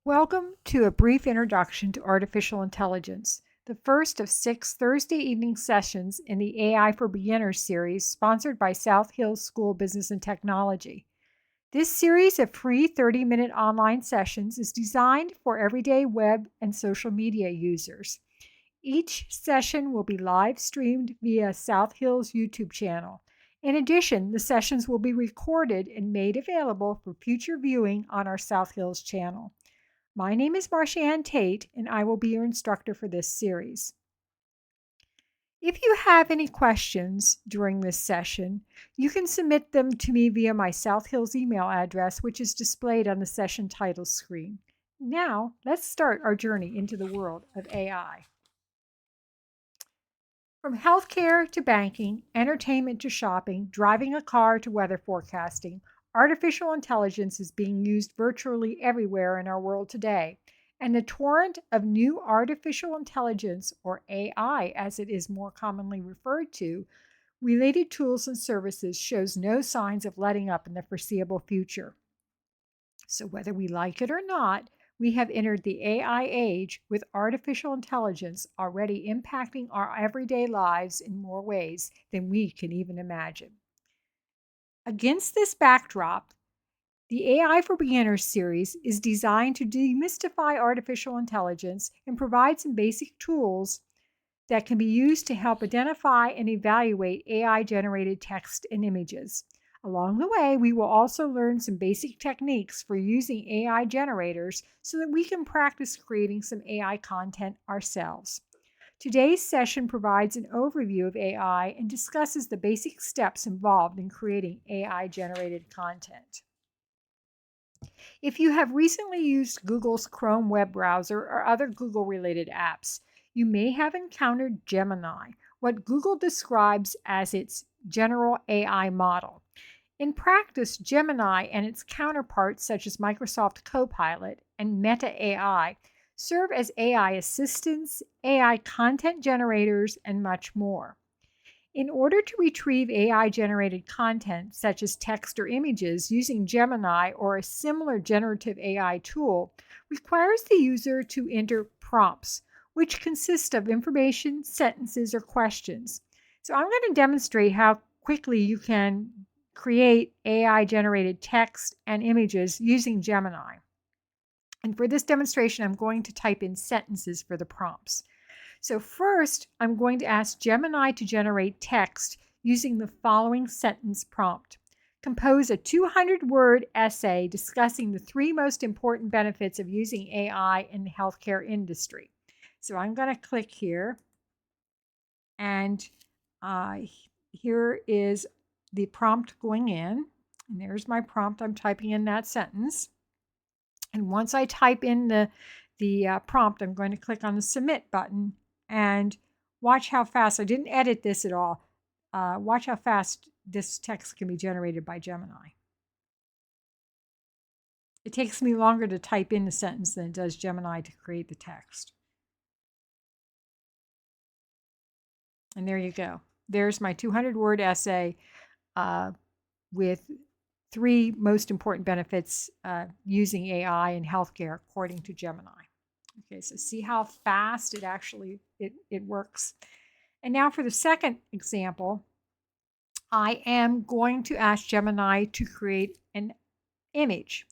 Welcome to a brief introduction to artificial intelligence, the first of 6 Thursday evening sessions in the AI for Beginners series sponsored by South Hills School of Business and Technology. This series of free 30-minute online sessions is designed for everyday web and social media users. Each session will be live streamed via South Hills YouTube channel. In addition, the sessions will be recorded and made available for future viewing on our South Hills channel. My name is Marcia-Ann Tate, and I will be your instructor for this series. If you have any questions during this session, you can submit them to me via my South Hills email address, which is displayed on the session title screen. Now, let's start our journey into the world of AI. From healthcare to banking, entertainment to shopping, driving a car to weather forecasting, artificial intelligence is being used virtually everywhere in our world today, and the torrent of new artificial intelligence, or AI as it is more commonly referred to, related tools and services shows no signs of letting up in the foreseeable future. So whether we like it or not, we have entered the AI age with artificial intelligence already impacting our everyday lives in more ways than we can even imagine. Against this backdrop, the AI for Beginners series is designed to demystify artificial intelligence and provide some basic tools that can be used to help identify and evaluate AI-generated text and images. Along the way, we will also learn some basic techniques for using AI generators so that we can practice creating some AI content ourselves. Today's session provides an overview of AI and discusses the basic steps involved in creating AI-generated content. If you have recently used Google's Chrome web browser or other Google-related apps, you may have encountered Gemini, what Google describes as its general AI model. In practice, Gemini and its counterparts such as Microsoft Copilot and Meta AI serve as AI assistants, AI content generators, and much more. In order to retrieve AI-generated content, such as text or images, using Gemini or a similar generative AI tool requires the user to enter prompts, which consist of information, sentences, or questions. So I'm going to demonstrate how quickly you can create AI-generated text and images using Gemini. And for this demonstration, I'm going to type in sentences for the prompts. So first, I'm going to ask Gemini to generate text using the following sentence prompt. Compose a 200-word essay discussing the 3 most important benefits of using AI in the healthcare industry. So I'm going to click here, and here is the prompt going in. And there's my prompt. I'm typing in that sentence. And once I type in the prompt, I'm going to click on the submit button and watch how fast, I didn't edit this at all, watch how fast this text can be generated by Gemini. It takes me longer to type in the sentence than it does Gemini to create the text. And there you go. There's my 200-word essay with 3 most important benefits using AI in healthcare according to Gemini. Okay, so see how fast it actually it works. And now for the second example, I am going to ask Gemini to create an image.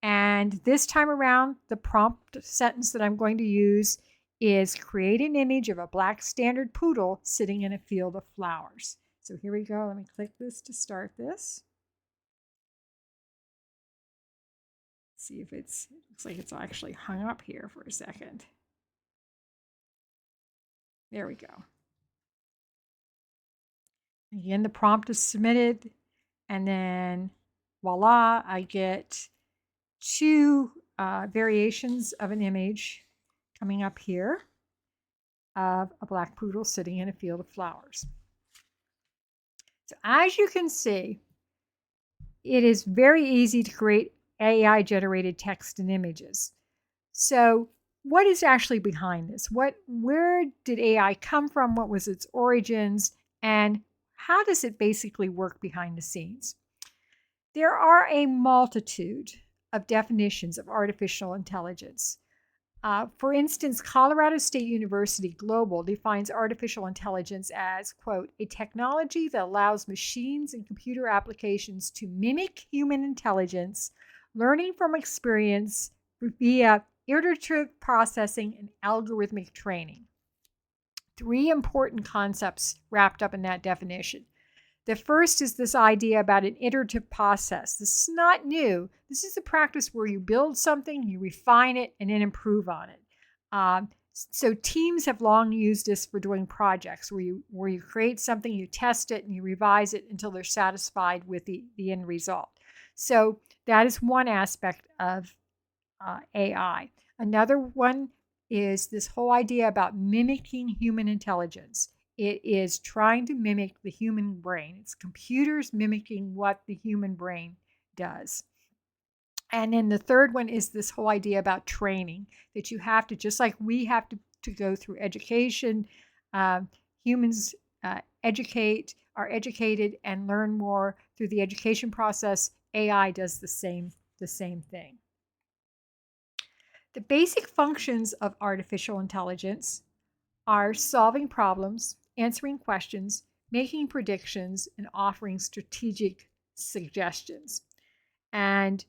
And this time around, the prompt sentence that I'm going to use is create an image of a black standard poodle sitting in a field of flowers. So here we go. Let me click this to start this. See if it looks like it's actually hung up here for a second. There we go. Again, the prompt is submitted, and then voila, I get 2 variations of an image coming up here of a black poodle sitting in a field of flowers. So as you can see, it is very easy to create AI-generated text and images. So what is actually behind this? Where did AI come from? What was its origins? And how does it basically work behind the scenes? There are a multitude of definitions of artificial intelligence. For instance, Colorado State University Global defines artificial intelligence as, quote, a technology that allows machines and computer applications to mimic human intelligence, learning from experience via iterative processing and algorithmic training. Three important concepts wrapped up in that definition. The first is this idea about an iterative process. This is not new. This is a practice where you build something, you refine it, and then improve on it. So teams have long used this for doing projects where you create something, you test it, and you revise it until they're satisfied with the end result. So that is one aspect of AI. Another one is this whole idea about mimicking human intelligence. It is trying to mimic the human brain. It's computers mimicking what the human brain does. And then the third one is this whole idea about training, that you have to, just like we have to go through education, humans are educated and learn more through the education process. AI does the same thing. The basic functions of artificial intelligence are solving problems, answering questions, making predictions, and offering strategic suggestions. And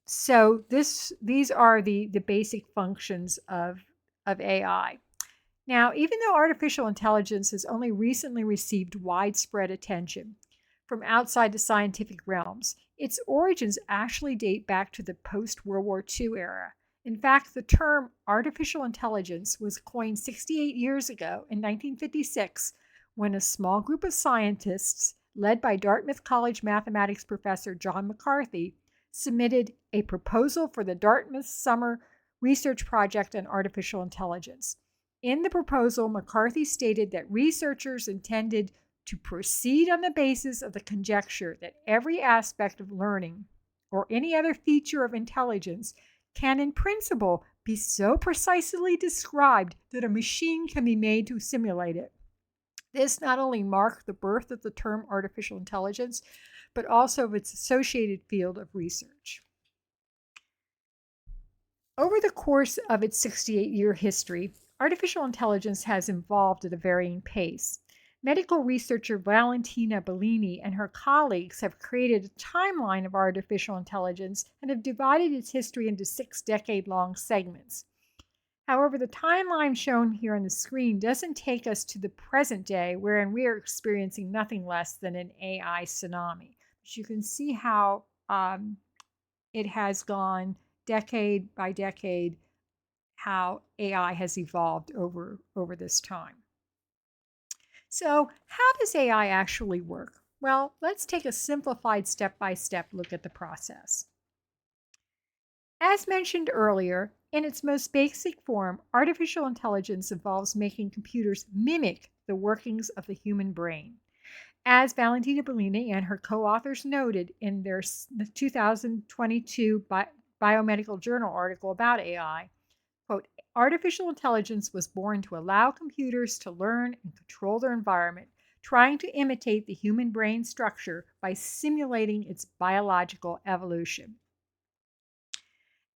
so these are the basic functions of AI. Now, even though artificial intelligence has only recently received widespread attention from outside the scientific realms, its origins actually date back to the post-World War II era. In fact, the term artificial intelligence was coined 68 years ago in 1956 when a small group of scientists, led by Dartmouth College mathematics professor John McCarthy, submitted a proposal for the Dartmouth Summer Research Project on Artificial Intelligence. In the proposal, McCarthy stated that researchers intended to proceed on the basis of the conjecture that every aspect of learning or any other feature of intelligence can in principle be so precisely described that a machine can be made to simulate it. This not only marked the birth of the term artificial intelligence, but also of its associated field of research. Over the course of its 68-year history, artificial intelligence has evolved at a varying pace. Medical researcher Valentina Bellini and her colleagues have created a timeline of artificial intelligence and have divided its history into 6 decade-long segments. However, the timeline shown here on the screen doesn't take us to the present day, wherein we are experiencing nothing less than an AI tsunami. But you can see how it has gone decade by decade, how AI has evolved over this time. So how does AI actually work? Well, let's take a simplified step-by-step look at the process. As mentioned earlier, in its most basic form, artificial intelligence involves making computers mimic the workings of the human brain. As Valentina Bellini and her co-authors noted in their 2022 Biomedical Journal article about AI, quote, artificial intelligence was born to allow computers to learn and control their environment, trying to imitate the human brain structure by simulating its biological evolution.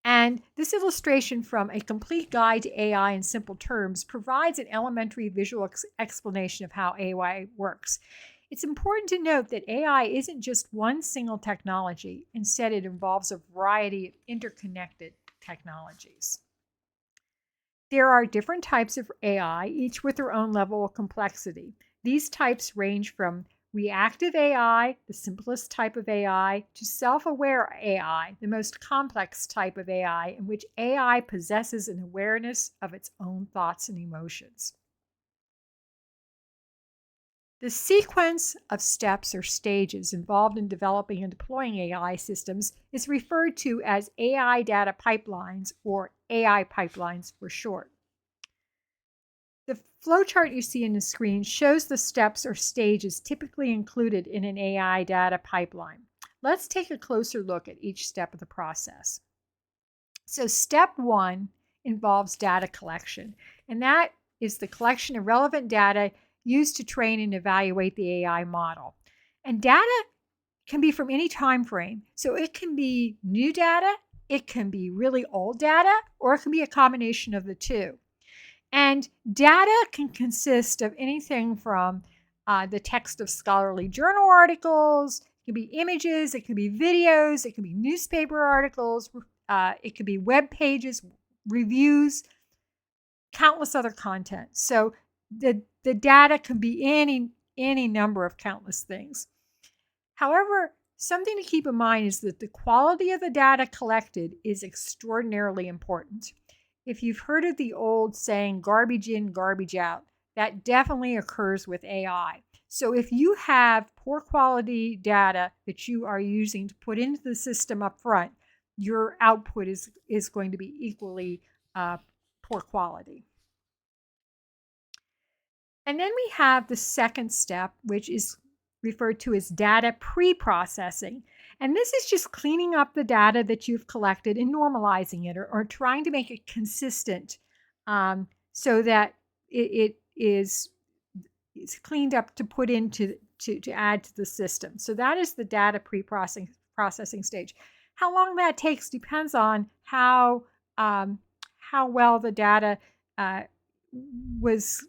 And this illustration from A Complete Guide to AI in Simple Terms provides an elementary visual explanation of how AI works. It's important to note that AI isn't just one single technology. Instead, it involves a variety of interconnected technologies. There are different types of AI, each with their own level of complexity. These types range from reactive AI, the simplest type of AI, to self-aware AI, the most complex type of AI, in which AI possesses an awareness of its own thoughts and emotions. The sequence of steps or stages involved in developing and deploying AI systems is referred to as AI data pipelines, or AI pipelines for short. The flowchart you see on the screen shows the steps or stages typically included in an AI data pipeline. Let's take a closer look at each step of the process. So step 1 involves data collection, and that is the collection of relevant data used to train and evaluate the AI model. And data can be from any time frame. So it can be new data, it can be really old data, or it can be a combination of the two. And data can consist of anything from the text of scholarly journal articles, it can be images, it can be videos, it can be newspaper articles, it could be web pages, reviews, countless other content. So the data can be any number of countless things. However, something to keep in mind is that the quality of the data collected is extraordinarily important. If you've heard of the old saying, garbage in, garbage out, that definitely occurs with AI. So if you have poor quality data that you are using to put into the system up front, your output is going to be equally poor quality. And then we have the second step, which is referred to as data pre-processing. And this is just cleaning up the data that you've collected and normalizing it, or trying to make it consistent so that it is cleaned up to put into to add to the system. So that is the data pre-processing stage. How long that takes depends on how well the data was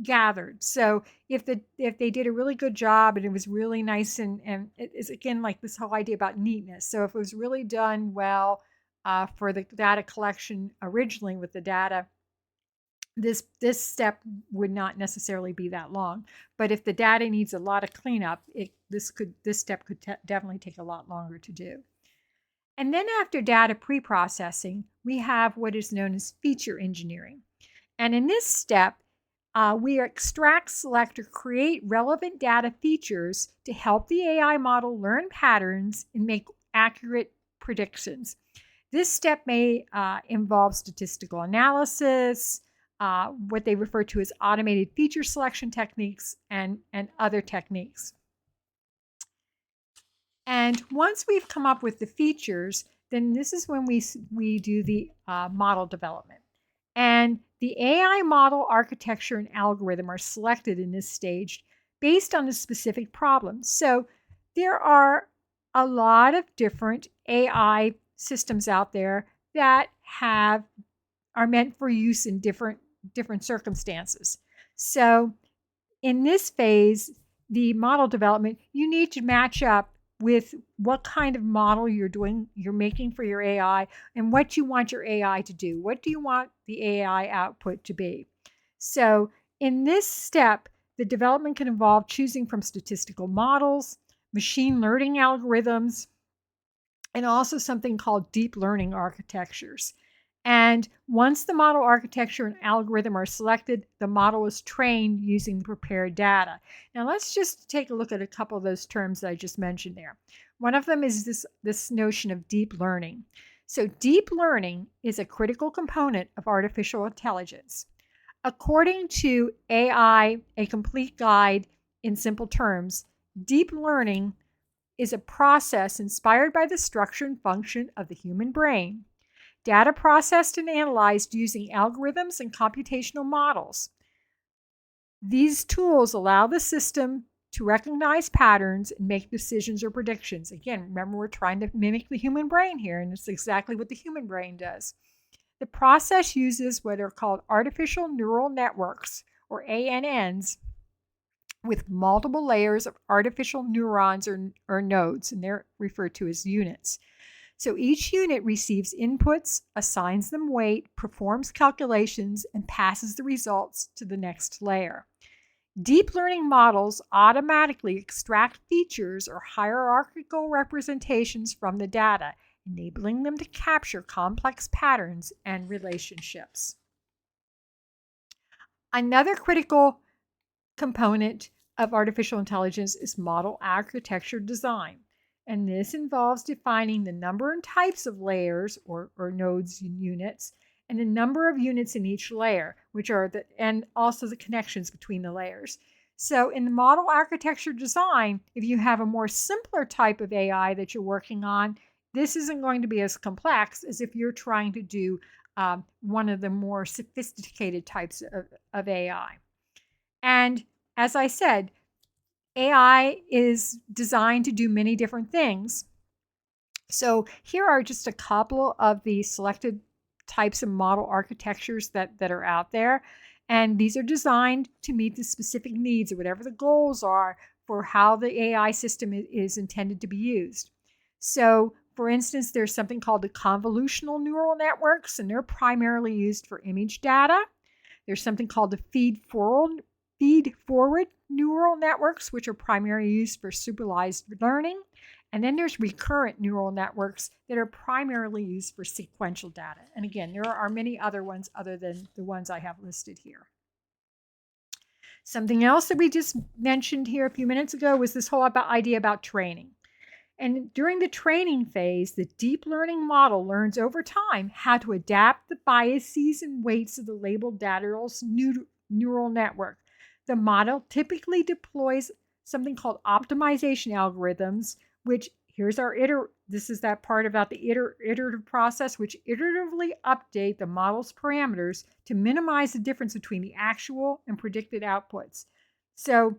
gathered. So if they did a really good job and it was really nice, and it is again like this whole idea about neatness. So if it was really done well for the data collection originally with the data, this step would not necessarily be that long. But if the data needs a lot of cleanup, this step could definitely take a lot longer to do. And then after data pre-processing, we have what is known as feature engineering. And in this step, we extract, select, or create relevant data features to help the AI model learn patterns and make accurate predictions. This step may involve statistical analysis, what they refer to as automated feature selection techniques, and other techniques. And once we've come up with the features, then this is when we do the model development. And the AI model architecture and algorithm are selected in this stage based on a specific problem. So there are a lot of different AI systems out there that are meant for use in different circumstances. So in this phase, the model development, you need to match up with what kind of model you're making for your AI, and what you want your AI to do. What do you want the AI output to be? So in this step, the development can involve choosing from statistical models, machine learning algorithms, and also something called deep learning architectures. And once the model architecture and algorithm are selected, the model is trained using the prepared data. Now let's just take a look at a couple of those terms that I just mentioned there. One of them is this notion of deep learning. So deep learning is a critical component of artificial intelligence. According to AI, A Complete Guide in Simple Terms, deep learning is a process inspired by the structure and function of the human brain. Data processed and analyzed using algorithms and computational models. These tools allow the system to recognize patterns and make decisions or predictions. Again, remember, we're trying to mimic the human brain here, and it's exactly what the human brain does. The process uses what are called artificial neural networks, or ANNs, with multiple layers of artificial neurons or nodes, and they're referred to as units. So each unit receives inputs, assigns them weight, performs calculations, and passes the results to the next layer. Deep learning models automatically extract features or hierarchical representations from the data, enabling them to capture complex patterns and relationships. Another critical component of artificial intelligence is model architecture design. And this involves defining the number and types of layers or nodes and units, and the number of units in each layer, and also the connections between the layers. So in the model architecture design, if you have a more simpler type of AI that you're working on, this isn't going to be as complex as if you're trying to do one of the more sophisticated types of AI. And as I said, AI is designed to do many different things. So here are just a couple of the selected types of model architectures that are out there. And these are designed to meet the specific needs or whatever the goals are for how the AI system is intended to be used. So for instance, there's something called the convolutional neural networks, and they're primarily used for image data. There's something called the feed-forward neural networks, which are primarily used for supervised learning. And then there's recurrent neural networks that are primarily used for sequential data. And again, there are many other ones other than the ones I have listed here. Something else that we just mentioned here a few minutes ago was this whole idea about training. And during the training phase, the deep learning model learns over time how to adapt the biases and weights of the labeled data's neural network. The model typically deploys something called optimization algorithms, which this is that part about the iterative process, which iteratively update the model's parameters to minimize the difference between the actual and predicted outputs. So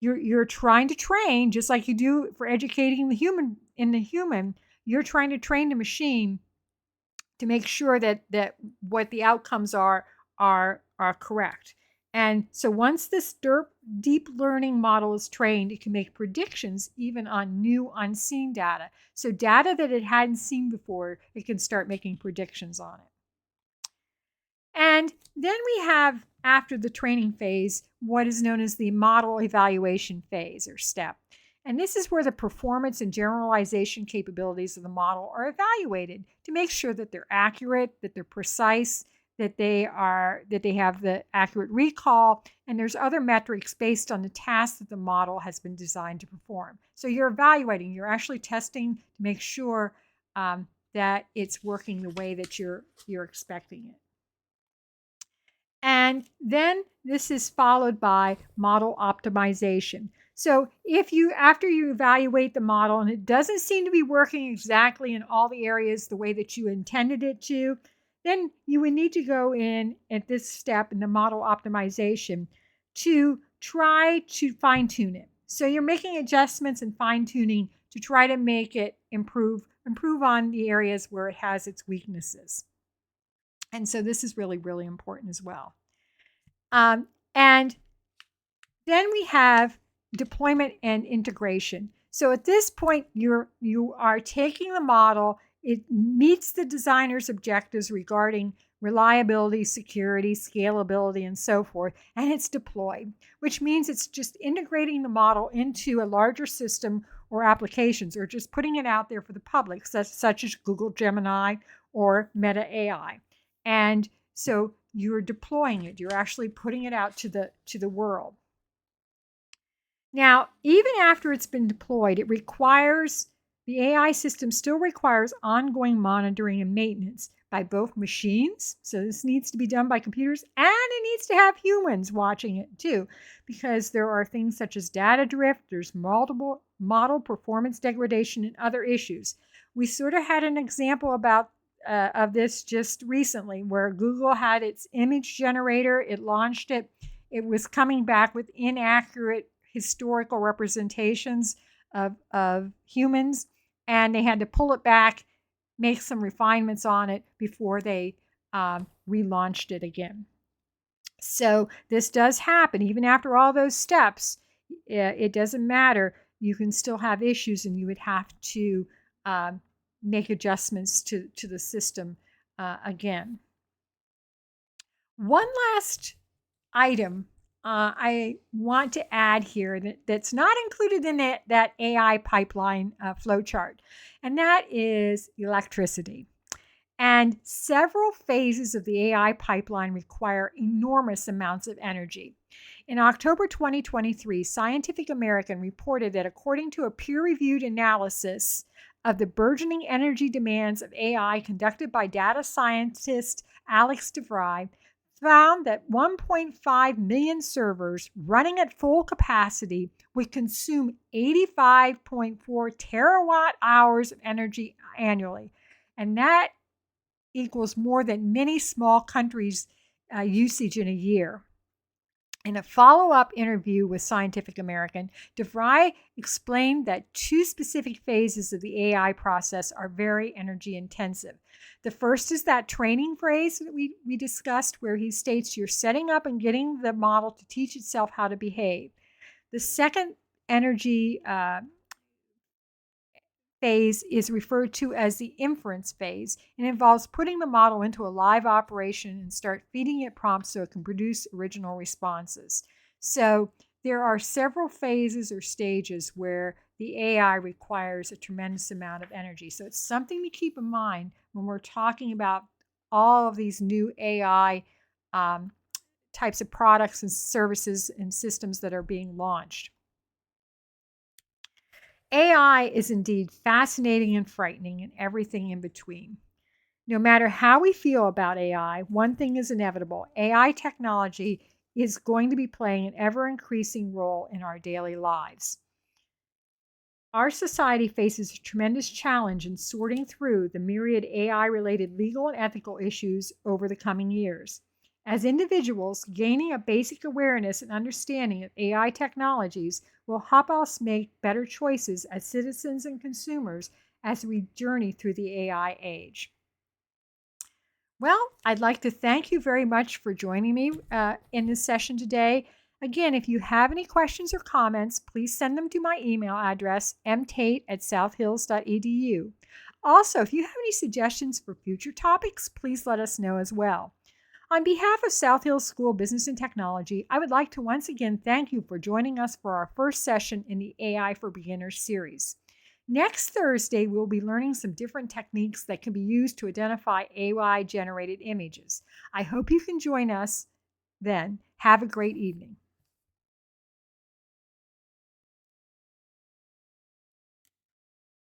you're trying to train, just like you do for educating the human, you're trying to train the machine to make sure that what the outcomes are correct. And so once this deep learning model is trained, it can make predictions even on new unseen data. So data that it hadn't seen before, it can start making predictions on it. And then we have, after the training phase, what is known as the model evaluation phase, or step. And this is where the performance and generalization capabilities of the model are evaluated to make sure that they're accurate, that they're precise, that they have the accurate recall, and there's other metrics based on the tasks that the model has been designed to perform. So you're evaluating, you're actually testing to make sure that it's working the way that you're expecting it. And then this is followed by model optimization. So after you evaluate the model and it doesn't seem to be working exactly in all the areas the way that you intended it to, then you would need to go in at this step in the model optimization to try to fine tune it. So you're making adjustments and fine tuning to try to make it improve on the areas where it has its weaknesses. And so this is really, really important as well. And then we have deployment and integration. So at this point, you are taking the model, it meets the designer's objectives regarding reliability, security, scalability, and so forth, and it's deployed, which means it's just integrating the model into a larger system or applications, or just putting it out there for the public, such as Google Gemini or Meta AI. And so you're deploying it, you're actually putting it out to the world. Now, even after it's been deployed, the AI system still requires ongoing monitoring and maintenance by both machines. So this needs to be done by computers, and it needs to have humans watching it too, because there are things such as data drift, there's multiple model performance degradation, and other issues. We sort of had an example of this just recently, where Google had its image generator, it launched it, it was coming back with inaccurate historical representations of humans, and they had to pull it back, make some refinements on it before they relaunched it again. So this does happen. Even after all those steps, it doesn't matter. You can still have issues, and you would have to make adjustments to the system again. One last item I want to add here that's not included in that AI pipeline flowchart, and that is electricity. And several phases of the AI pipeline require enormous amounts of energy. In October 2023, Scientific American reported that according to a peer-reviewed analysis of the burgeoning energy demands of AI conducted by data scientist Alex DeVry, found that 1.5 million servers running at full capacity would consume 85.4 terawatt hours of energy annually. And that equals more than many small countries' usage in a year. In a follow-up interview with Scientific American, DeVry explained that two specific phases of the AI process are very energy intensive. The first is that training phase that we discussed, where he states you're setting up and getting the model to teach itself how to behave. The second energy phase is referred to as the inference phase and involves putting the model into a live operation and start feeding it prompts so it can produce original responses. So there are several phases or stages where the AI requires a tremendous amount of energy. So it's something to keep in mind when we're talking about all of these new AI types of products and services and systems that are being launched. AI is indeed fascinating and frightening and everything in between. No matter how we feel about AI, one thing is inevitable. AI technology is going to be playing an ever increasing role in our daily lives. Our society faces a tremendous challenge in sorting through the myriad AI related legal and ethical issues over the coming years. As individuals, gaining a basic awareness and understanding of AI technologies will help us make better choices as citizens and consumers as we journey through the AI age. Well, I'd like to thank you very much for joining me in this session today. Again, if you have any questions or comments, please send them to my email address, mtate@southhills.edu. Also, if you have any suggestions for future topics, please let us know as well. On behalf of South Hills School of Business and Technology, I would like to once again thank you for joining us for our first session in the AI for Beginners series. Next Thursday, we'll be learning some different techniques that can be used to identify AI-generated images. I hope you can join us then. Have a great evening.